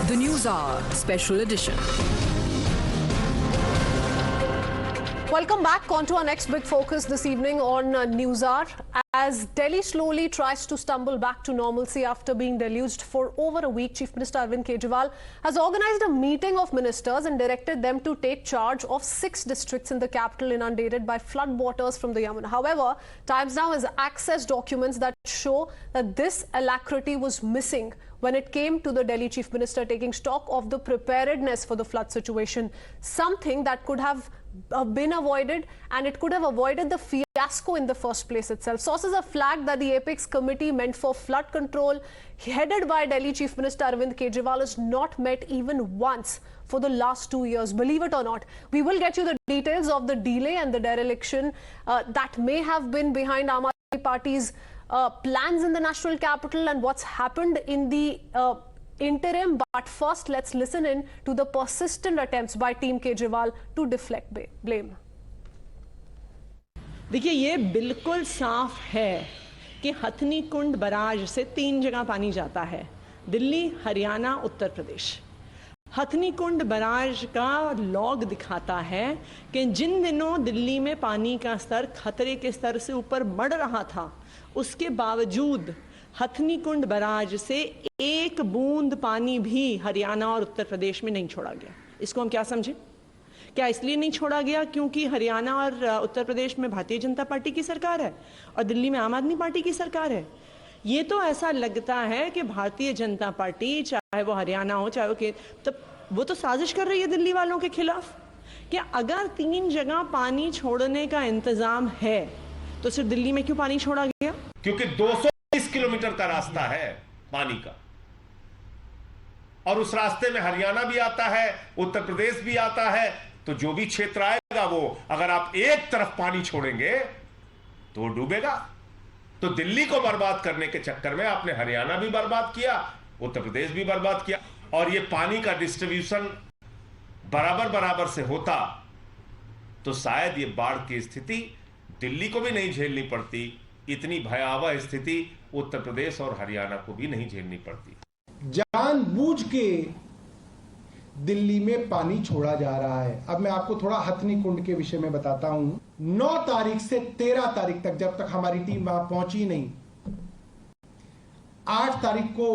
The Newshour Special Edition. Welcome back. On to our next big focus this evening on Newshour. As Delhi slowly tries to stumble back to normalcy after being deluged for over a week, Chief Minister Arvind Kejriwal has organized a meeting of ministers and directed them to take charge of 6 districts in the capital inundated by flood waters from the Yamuna. However, Times Now has accessed documents that show that this alacrity was missing when it came to the Delhi Chief Minister taking stock of the preparedness for the flood situation, something that could have been avoided, and it could have avoided the fiasco in the first place itself. Sources have flagged that the Apex Committee meant for flood control, headed by Delhi Chief Minister Arvind Kejriwal, has not met even once for the last 2 years. Believe it or not, we will get you the details of the delay and the dereliction that may have been behind Aam Aadmi Party's plans in the national capital and what's happened in the interim. But first, let's listen in to the persistent attempts by Team Kejriwal to deflect blame. देखिए, ये बिल्कुल साफ है कि हथनी कुंड barrage से 3 जगह पानी जाता है, दिल्ली, हरियाणा, उत्तर प्रदेश। हथनी कुंड बराज का लॉग दिखाता है कि जिन दिनों दिल्ली में पानी का स्तर खतरे के स्तर से ऊपर बढ़ रहा था, उसके बावजूद हथनी कुंड बराज से 1 बूंद पानी भी हरियाणा और उत्तर प्रदेश में नहीं छोड़ा गया। इसको हम क्या समझें? क्या इसलिए नहीं छोड़ा गया क्योंकि हरियाणा और उत्तर प्रदेश में भारतीय जनता पार्टी की सरकार है और दिल्ली में आम आदमी पार्टी की सरकार है? ये तो ऐसा लगता है कि भारतीय जनता पार्टी, चाहे वो हरियाणा हो चाहे वो तो साजिश कर रही है दिल्ली वालों के खिलाफ। कि अगर 3 जगह पानी छोड़ने का इंतजाम है तो सिर्फ दिल्ली में क्यों पानी छोड़ा गया? क्योंकि 220 किलोमीटर का रास्ता है पानी का, और उस रास्ते में हरियाणा भी आता है, उत्तर प्रदेश भी आता है। तो जो भी क्षेत्र आएगा वो, अगर आप एक तरफ पानी छोड़ेंगे तो वो डूबेगा। तो दिल्ली को बर्बाद करने के चक्कर में आपने हरियाणा भी बर्बाद किया, उत्तर प्रदेश भी बर्बाद किया। और ये पानी का डिस्ट्रीब्यूशन बराबर से होता तो शायद ये बाढ़ की स्थिति दिल्ली को भी नहीं झेलनी पड़ती, इतनी भयावह स्थिति उत्तर प्रदेश और हरियाणा को भी नहीं झेलनी पड़ती। जानबूझ के दिल्ली में पानी छोड़ा जा रहा है। अब मैं आपको थोड़ा हथनी कुंड के विषय में बताता हूं। 9 तारीख से 13 तारीख तक, जब तक हमारी टीम वहां पहुंची नहीं, 8 तारीख को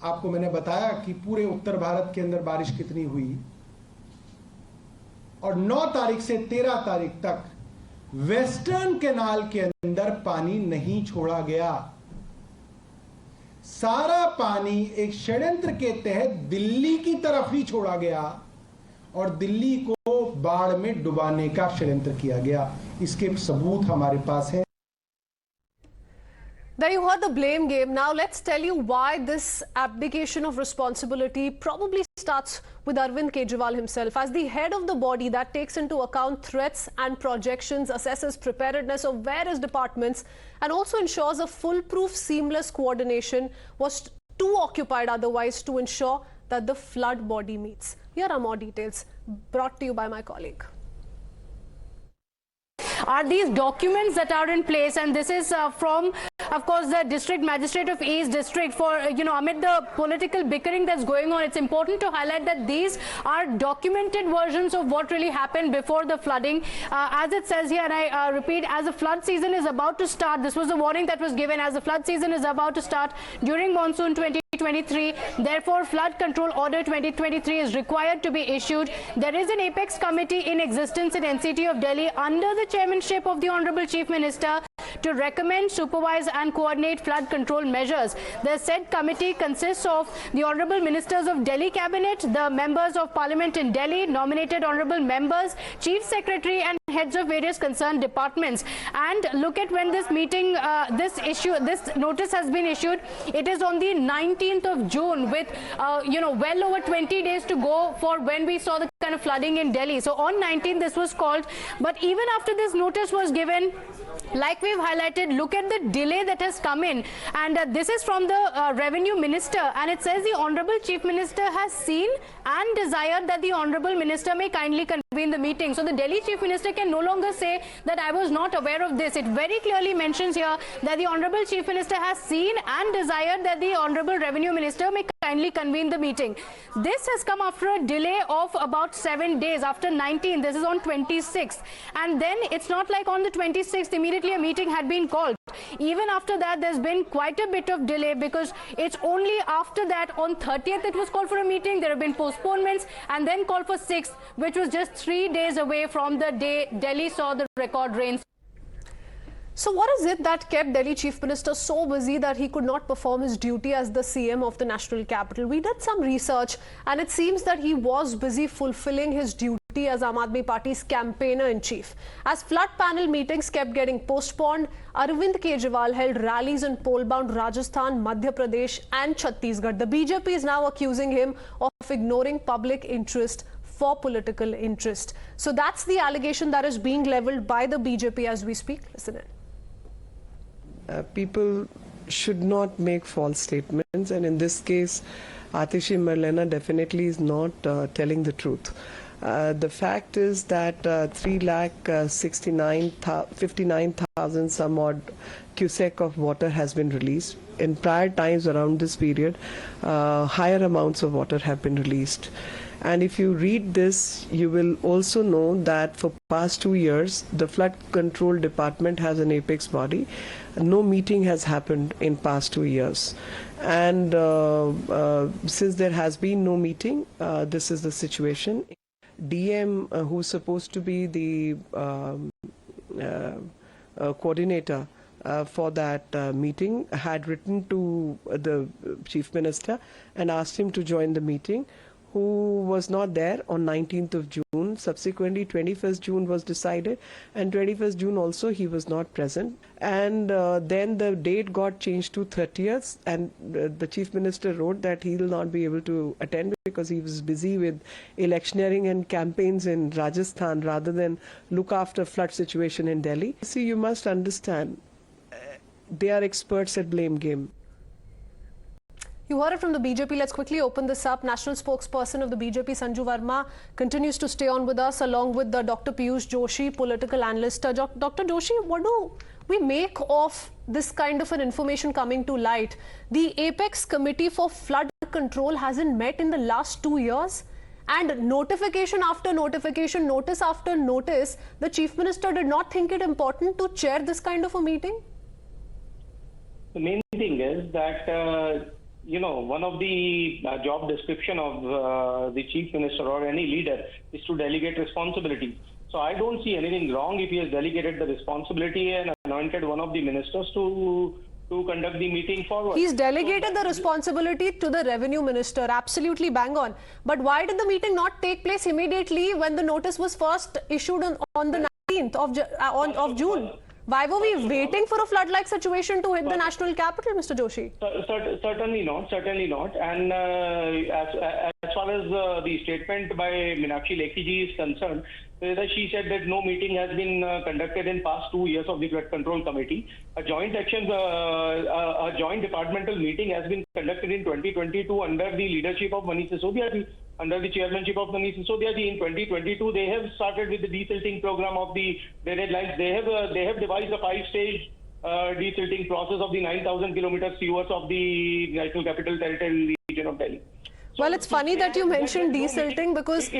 आपको मैंने बताया कि पूरे उत्तर भारत के अंदर बारिश कितनी हुई, और 9 तारीख से 13 तारीख तक वेस्टर्न कैनाल के अंदर पानी नहीं छोड़ा गया। सारा पानी एक षड्यंत्र के तहत दिल्ली की तरफ ही छोड़ा गया और दिल्ली को बाढ़ में डुबाने का षड्यंत्र किया गया। इसके सबूत हमारे पास हैं। There you heard the blame game. Now let's tell you why this abdication of responsibility probably starts with Arvind Kejriwal himself. As the head of the body that takes into account threats and projections, assesses preparedness of various departments, and also ensures a foolproof, seamless coordination, was too occupied otherwise to ensure that the flood body meets. Here are more details brought to you by my colleague. Are these documents that are in place, and this is from, of course, the district magistrate of East District. For amid the political bickering that's going on, it's important to highlight that these are documented versions of what really happened before the flooding. As it says here, and I repeat, as the flood season is about to start, this was the warning that was given, as the flood season is about to start during monsoon 2023, therefore flood control order 2023 is required to be issued. There is an apex committee in existence in NCT of Delhi under the chairmanship of the Honorable Chief Minister to recommend, supervise and coordinate flood control measures. The said committee consists of the Honorable Ministers of Delhi Cabinet, the members of Parliament in Delhi, nominated Honorable members, Chief Secretary and heads of various concerned departments. And look at when this meeting, this notice has been issued. It is on the 19th of June with, well over 20 days to go for when we saw the kind of flooding in Delhi. So on 19th this was called, but even after this notice was given, like we've highlighted, look at the delay that has come in, and this is from the Revenue Minister, and it says the Honorable Chief Minister has seen and desired that the Honorable Minister may kindly convene the meeting. So the Delhi Chief Minister can no longer say that I was not aware of this. It very clearly mentions here that the Honorable Chief Minister has seen and desired that the Honorable Revenue Minister may kindly convene the meeting. This has come after a delay of about 7 days. After 19, this is on 26th. And then it's not like on the 26th, immediately a meeting had been called. Even after that, there's been quite a bit of delay, because it's only after that, on 30th, it was called for a meeting. There have been postponements, and then called for 6th, which was just 3 days away from the day Delhi saw the record rains. So what is it that kept Delhi Chief Minister so busy that he could not perform his duty as the CM of the national capital? We did some research, and it seems that he was busy fulfilling his duty as Aam Aadmi Party's campaigner-in-chief. As flood panel meetings kept getting postponed, Arvind Kejriwal held rallies in poll-bound Rajasthan, Madhya Pradesh and Chhattisgarh. The BJP is now accusing him of ignoring public interest for political interest. So that's the allegation that is being levelled by the BJP as we speak. Listen in. People should not make false statements, and in this case, Atishi Marlena definitely is not telling the truth. The fact is that 3,59,000 some odd cubic of water has been released. In prior times around this period, higher amounts of water have been released. And if you read this, you will also know that for past 2 years, the flood control department has an apex body. No meeting has happened in past 2 years. And since there has been no meeting, this is the situation. DM, who's supposed to be the coordinator for that meeting, had written to the Chief Minister and asked him to join the meeting, who was not there on 19th of June. Subsequently, 21st June was decided, and 21st June also he was not present. And then the date got changed to 30th, and the Chief Minister wrote that he will not be able to attend because he was busy with electioneering and campaigns in Rajasthan rather than look after flood situation in Delhi. See, you must understand, they are experts at blame game. You heard it from the BJP. Let's quickly open this up. National spokesperson of the BJP, Sanju Verma, continues to stay on with us, along with Dr. Piyush Joshi, political analyst. Dr. Joshi, what do we make of this kind of an information coming to light? The Apex Committee for Flood Control hasn't met in the last 2 years. And notification after notification, notice after notice, the Chief Minister did not think it important to chair this kind of a meeting? The main thing is that one of the job description of the Chief Minister or any leader is to delegate responsibility. So I don't see anything wrong if he has delegated the responsibility and anointed one of the ministers to conduct the meeting forward. He's delegated the responsibility to the Revenue Minister, absolutely bang on. But why did the meeting not take place immediately when the notice was first issued on the 19th of June? Why were we waiting for a flood-like situation to hit the national capital, Mr. Joshi? Certainly not. And as far as the statement by Meenakshi Lekhi ji is concerned, she said that no meeting has been conducted in past 2 years of the Flood Control Committee. A joint departmental meeting has been conducted in 2022 under the leadership of Manish Sisodia, under the chairmanship of Manish Sisodia. In 2022, they have started with the desilting program of the drainage lines. They have devised a 5-stage desilting process of the 9,000 kilometers sewers of the National Capital Territory region of Delhi. Well, it's funny that you mentioned desilting, because,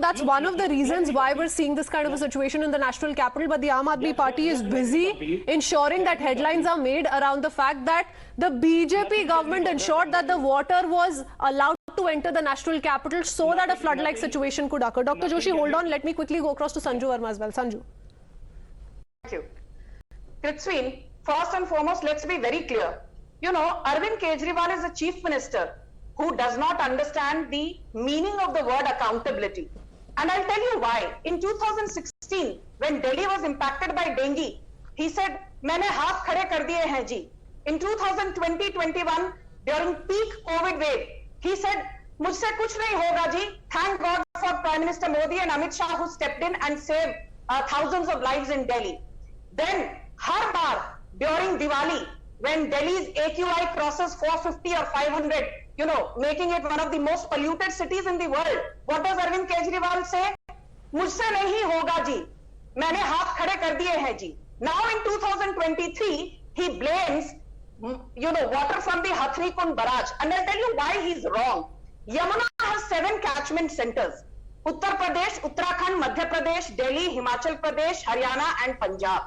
that's one of the reasons why we're seeing this kind of a situation in the national capital. But the Aam Aadmi Party is busy ensuring that headlines are made around the fact that the BJP government ensured that the water was allowed to enter the national capital so that a flood-like situation could occur. Dr. Joshi, hold on. Let me quickly go across to Sanju Verma as well. Sanju. Thank you. Kritsween, first and foremost, let's be very clear. Arvind Kejriwal is the Chief Minister who does not understand the meaning of the word accountability. And I'll tell you why. In 2016, when Delhi was impacted by dengue, he said, "Maine haath khade kar diye hain ji." In 2020-21, during peak COVID wave, he said, "Mujhse kuch nahi hoga ji." Thank God for Prime Minister Modi and Amit Shah, who stepped in and saved thousands of lives in Delhi. Then, har baar, during Diwali, when Delhi's AQI crosses 450 or 500, making it one of the most polluted cities in the world, what does Arvind Kejriwal say? Mujhse nahi hoga ji. Maine haath khade kar diye hain ji. Now in 2023, he blames water from the Hathnikund Barrage. And I'll tell you why he's wrong. Yamuna has 7 catchment centers. Uttar Pradesh, Uttarakhand, Madhya Pradesh, Delhi, Himachal Pradesh, Haryana and Punjab.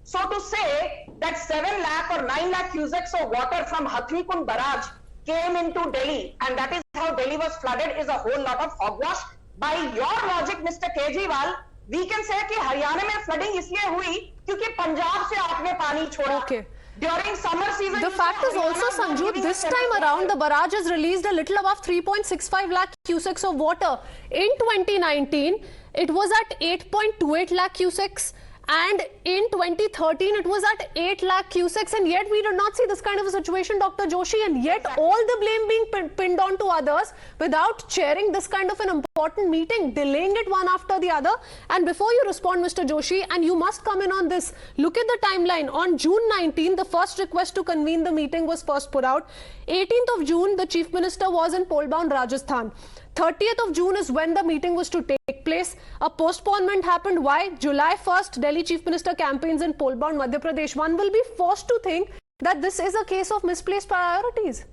So to say that 7 lakh or 9 lakh cusecs of water from Hathnikund Barrage came into Delhi and that is how Delhi was flooded is a whole lot of hogwash. By your logic, Mr. Kejriwal, we can say कि हरियाणा में flooding इसलिए हुई क्योंकि पंजाब से आपने पानी छोड़ा. Okay. During summer season. The fact is also, Sanju, this time around the barrage has released a little above 3.65 lakh cusecs of water. In 2019, it was at 8.28 lakh cusecs. And in 2013, it was at 8 lakh cusecs, and yet we did not see this kind of a situation, Dr. Joshi, and yet all the blame being pinned on to others without chairing this kind of an important meeting, delaying it one after the other. And before you respond, Mr. Joshi, and you must come in on this, look at the timeline. On June 19, the first request to convene the meeting was first put out. 18th of June, the Chief Minister was in pole-bound Rajasthan. 30th of June is when the meeting was to take place. A postponement happened. Why? July 1st, Delhi Chief Minister campaigns in pole-bound Madhya Pradesh. One will be forced to think that this is a case of misplaced priorities.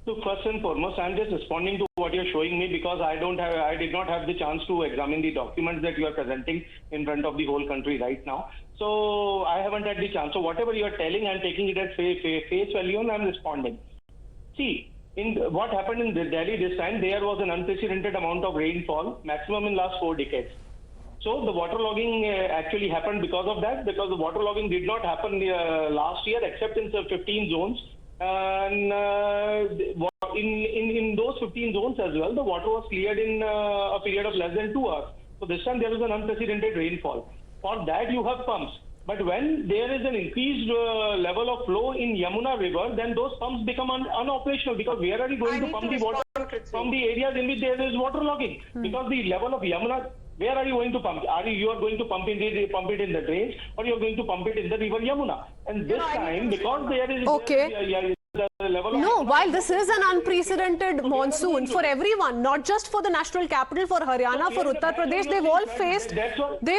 So first and foremost, I'm just responding to what you're showing me because I did not have the chance to examine the documents that you are presenting in front of the whole country right now. So I haven't had the chance. So whatever you are telling, I'm taking it at face value and I'm responding. See, what happened in Delhi this time, there was an unprecedented amount of rainfall, maximum in last 4 decades. So the waterlogging actually happened because of that, because the waterlogging did not happen last year except in 15 zones. And in those 15 zones as well, the water was cleared in a period of less than 2 hours. So this time there was an unprecedented rainfall. For that you have pumps. But when there is an increased level of flow in Yamuna river, then those pumps become unoperational because where are you going to pump the water from the areas in which there is waterlogging? Because the level of Yamuna, where are you going to pump? You are going to pump it in the drains or you are going to pump it in the river Yamuna? And this time, because there is the level of no, while this is an unprecedented monsoon for everyone, not just for the national capital, for Haryana, for Uttar Pradesh, they've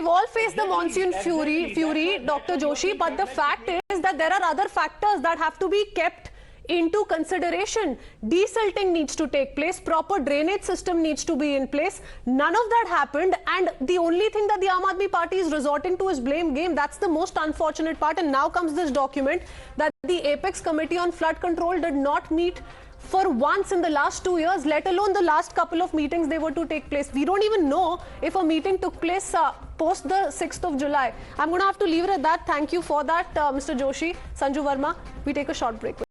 all faced the monsoon fury, Dr. Joshi. But the fact is that there are other factors that have to be kept into consideration. Desilting needs to take place, proper drainage system needs to be in place. None of that happened, and the only thing that the Aam Aadmi Party is resorting to is blame game. That's the most unfortunate part. And now comes this document that the Apex Committee on Flood Control did not meet for once in the last 2 years, let alone the last couple of meetings they were to take place. We don't even know if a meeting took place post the 6th of July. I'm going to have to leave it at that. Thank you for that, Mr. Joshi. Sanju Verma, we take a short break.